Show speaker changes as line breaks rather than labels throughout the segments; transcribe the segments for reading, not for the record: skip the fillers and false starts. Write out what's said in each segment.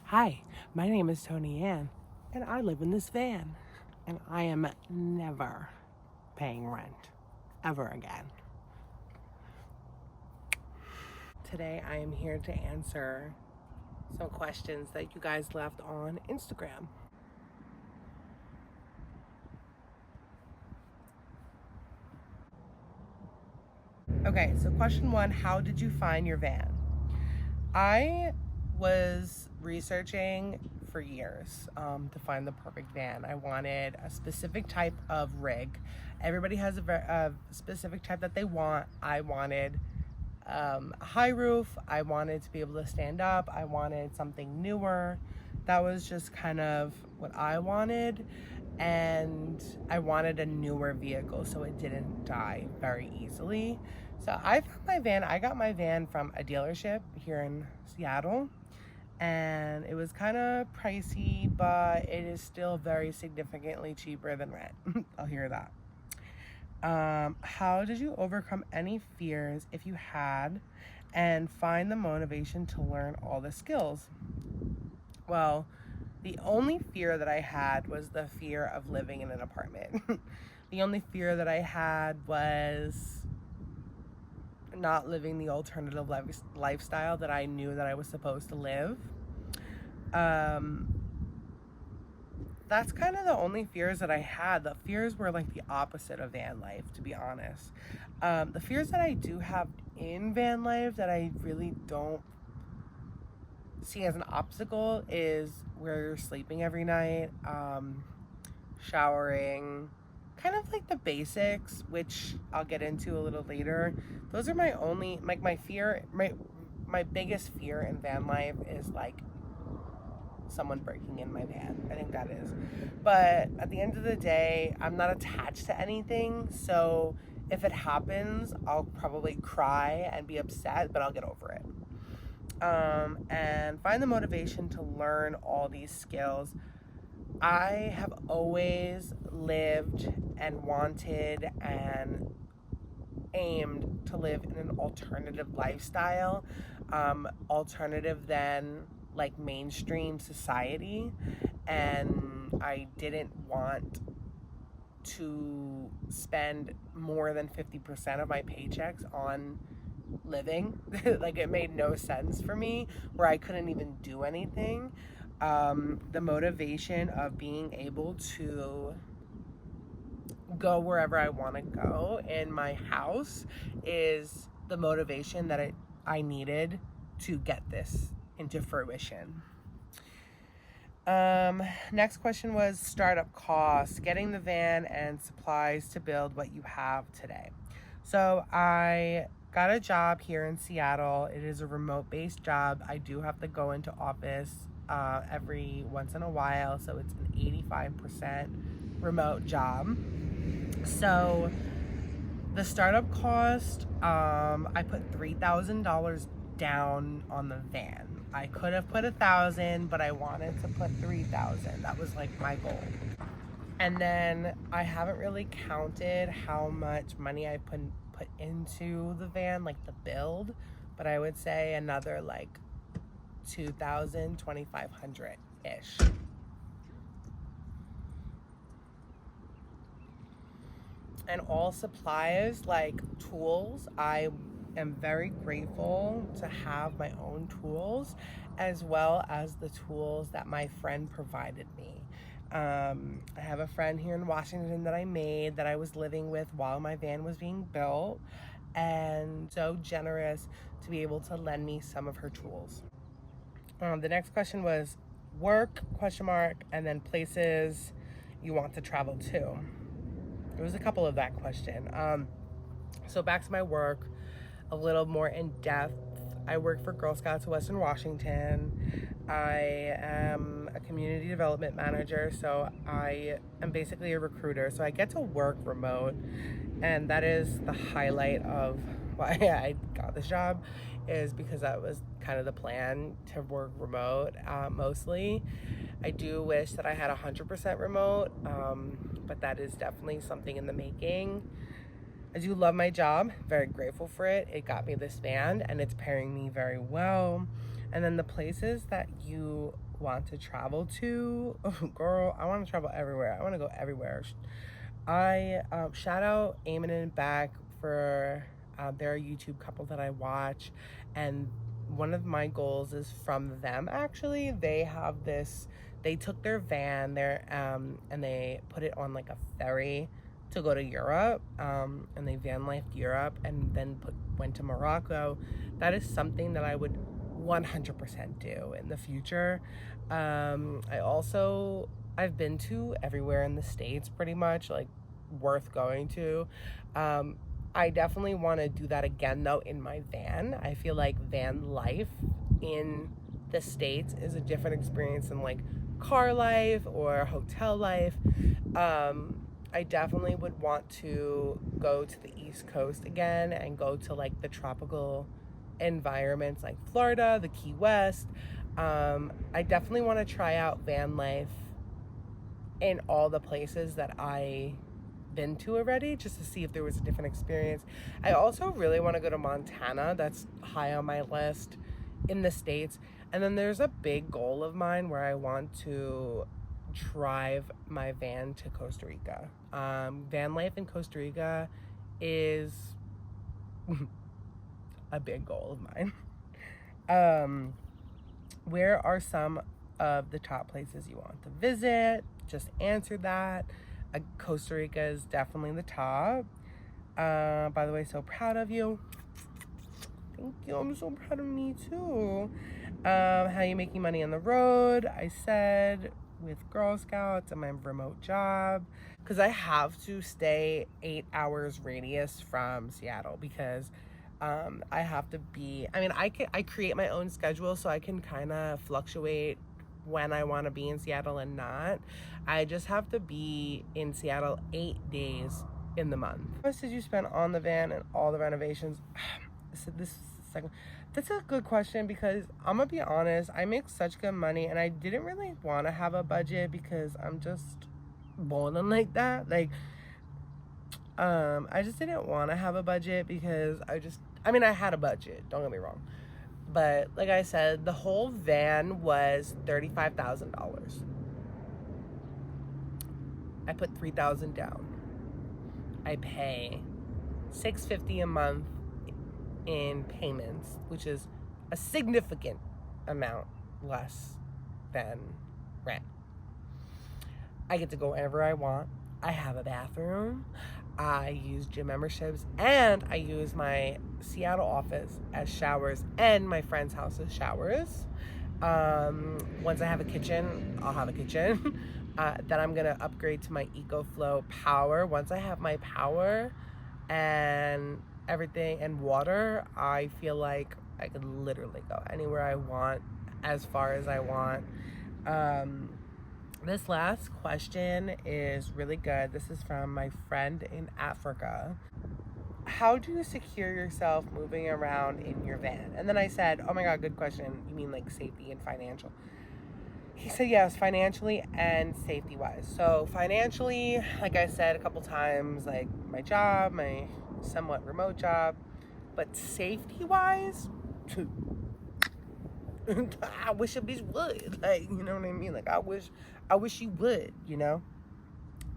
Hi, my name is Toni-Ann, and I live in this van, and I am never paying rent ever again. Today, I am here to answer some questions that you guys left on Instagram. Okay, so question one, how did you find your van? I was researching for years to find the perfect van. I wanted a specific type of rig. Everybody has a specific type that they want. I wanted a high roof. I wanted to be able to stand up. I wanted something newer. That was just kind of what I wanted. And I wanted a newer vehicle so it didn't die very easily. So I found my van. I got my van from a dealership here in Seattle. And it was kind of pricey, but it is still very significantly cheaper than rent. I'll hear that. How did you overcome any fears if you had and find the motivation to learn all the skills? Well, the only fear that I had was the fear of living in an apartment. The only fear that I had was not living the alternative lifestyle that I knew that I was supposed to live. That's kind of the only fears that I had. The fears were like the opposite of van life, to be honest. The fears that I do have in van life that I really don't see as an obstacle is where you're sleeping every night, showering, kind of like the basics, which I'll get into a little later. Those are my only, like my fear, my biggest fear in van life is like someone breaking in my van. I think that is. But at the end of the day, I'm not attached to anything. So if it happens, I'll probably cry and be upset, but I'll get over it. And find the motivation to learn all these skills. I have always lived and wanted and aimed to live in an alternative lifestyle, alternative than like mainstream society, and I didn't want to spend more than 50% of my paychecks on living. Like it made no sense for me where I couldn't even do anything. The motivation of being able to go wherever I want to go in my house is the motivation that I needed to get this into fruition. Next question was startup costs, getting the van and supplies to build what you have today. So I got a job here in Seattle. It is a remote-based job. I do have to go into office every once in a while, so it's an 85% remote job. So the startup cost, I put $3,000 down on the van. I could have put 1,000, but I wanted to put 3,000. That was like my goal. And then I haven't really counted how much money I put into the van, like the build, but I would say another like 2,000, 2,500-ish. And all supplies like tools, I am very grateful to have my own tools as well as the tools that my friend provided me. I have a friend here in Washington that I was living with while my van was being built, and so generous to be able to lend me some of her tools. The next question was work, question mark, and then places you want to travel to. There was a couple of that question. So back to my work, a little more in depth. I work for Girl Scouts of Western Washington. I am a community development manager, so I am basically a recruiter. So I get to work remote, and that is the highlight of why I got this job, is because that was kind of the plan, to work remote mostly. I do wish that I had 100% remote, but that is definitely something in the making. I do love my job, very grateful for it. It got me this van and it's paying me very well. And then the places that you want to travel to, oh, girl, I want to travel everywhere. I want to go everywhere. I shout out Eamon and Beck for they're a YouTube couple that I watch, and one of my goals is from them. Actually, they took their van there and they put it on like a ferry to go to Europe, and they van lifed Europe and then went to Morocco. That is something that I would 100% do in the future. I've been to everywhere in the States pretty much, like worth going to. I definitely want to do that again though in my van. I feel like van life in the States is a different experience than like car life or hotel life. I definitely would want to go to the East Coast again and go to like the tropical environments like Florida, the Key West. I definitely want to try out van life in all the places that I been to already, just to see if there was a different experience. I also really want to go to Montana. That's high on my list in the States. And then there's a big goal of mine where I want to drive my van to Costa Rica. Van life in Costa Rica is a big goal of mine. Where are some of the top places you want to visit? Just answer that. Costa Rica is definitely the top. By the way, so proud of you. Thank you. I'm so proud of me too. How you making money on the road? I said with Girl Scouts and my remote job, because I have to stay 8 hours radius from Seattle because I have to be, I create my own schedule, so I can kind of fluctuate when I want to be in Seattle and not. I just have to be in Seattle 8 days in the month. How much did you spend on the van and all the renovations? So that's a good question, because I'm gonna be honest, I make such good money and I didn't really want to have a budget because I'm just balling like that. Like, I just didn't want to have a budget because I had a budget, don't get me wrong. But like I said, the whole van was $35,000. I put $3,000 down. I pay $650 a month in payments, which is a significant amount less than rent. I get to go wherever I want. I have a bathroom. I use gym memberships, and I use my Seattle office as showers and my friend's house as showers. Once I have a kitchen, I'll have a kitchen. Then I'm gonna upgrade to my EcoFlow power. Once I have my power and everything and water, I feel like I could literally go anywhere I want, as far as I want. This last question is really good. This is from my friend in Africa. How do you secure yourself moving around in your van? And then I said, oh my God, good question. You mean like safety and financial? He said, yes, financially and safety wise. So financially, like I said a couple times, like my job, my somewhat remote job, but safety wise, I wish a bitch would, like, you know what I mean? Like, I wish you would, you know?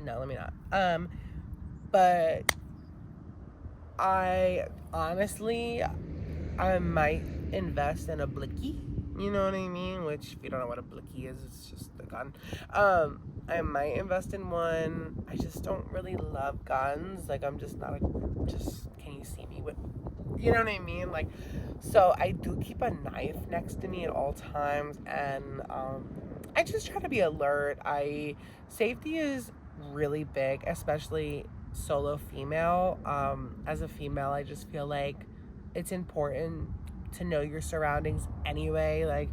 No, let me not. But I honestly, I might invest in a blicky, you know what I mean? Which, if you don't know what a blicky is, it's just a gun. I might invest in one. I just don't really love guns. Like, I'm just not can you see me with, you know what I mean? Like, so I do keep a knife next to me at all times, and I just try to be alert. Safety is really big, especially solo female. As a female, I just feel like it's important to know your surroundings anyway. Like,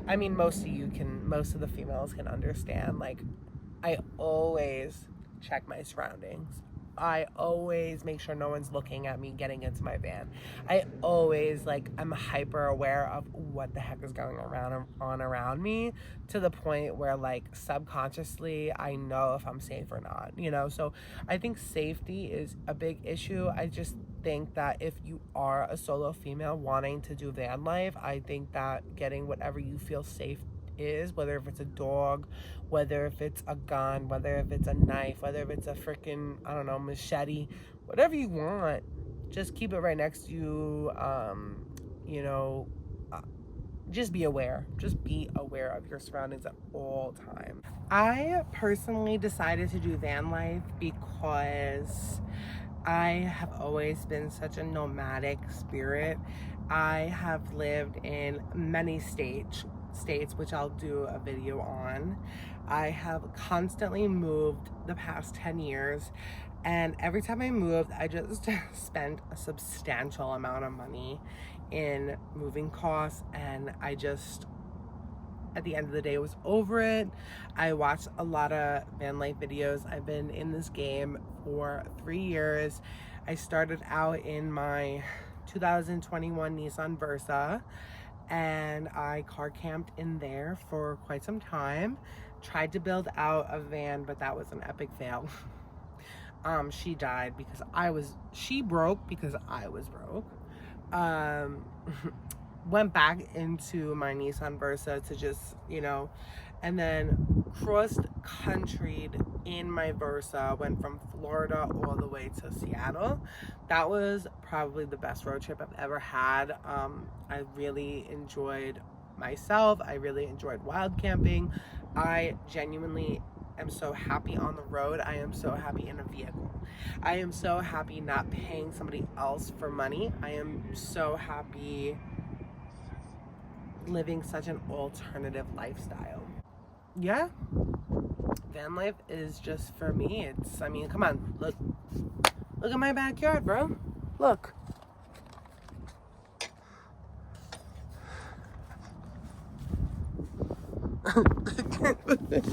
I mean, most of the females can understand. Like, I always check my surroundings I always make sure no one's looking at me getting into my van. I always, like, I'm hyper aware of what the heck is going around me, to the point where, like, subconsciously I know if I'm safe or not, you know? So I think safety is a big issue. I just think that if you are a solo female wanting to do van life, I think that getting whatever you feel safe is, whether if it's a dog, whether if it's a gun, whether if it's a knife, whether if it's a freaking, I don't know, machete, whatever you want, just keep it right next to you. You know, just be aware. Just be aware of your surroundings at all times. I personally decided to do van life because I have always been such a nomadic spirit. I have lived in many states, which I'll do a video on. I have constantly moved the past 10 years, and every time I moved, I just spent a substantial amount of money in moving costs, and I just, at the end of the day, was over it. I watched a lot of van life videos. I've been in this game for 3 years. I started out in my 2021 Nissan Versa, and I car camped in there for quite some time. Tried to build out a van, but that was an epic fail. She died because she broke because I was broke. Went back into my Nissan Versa to just, you know, and then crossed country in my Versa, went from Florida all the way to Seattle. That was probably the best road trip I've ever had. I really enjoyed myself. I really enjoyed wild camping. I genuinely am so happy on the road. I am so happy in a vehicle. I am so happy not paying somebody else for money. I am so happy living such an alternative lifestyle. Yeah, van life is just for me. I mean, come on, look at my backyard, bro. Look.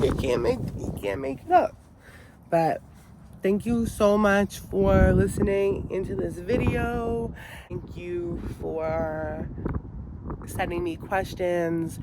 you can't make it up. But thank you so much for listening into this video. Thank you for sending me questions.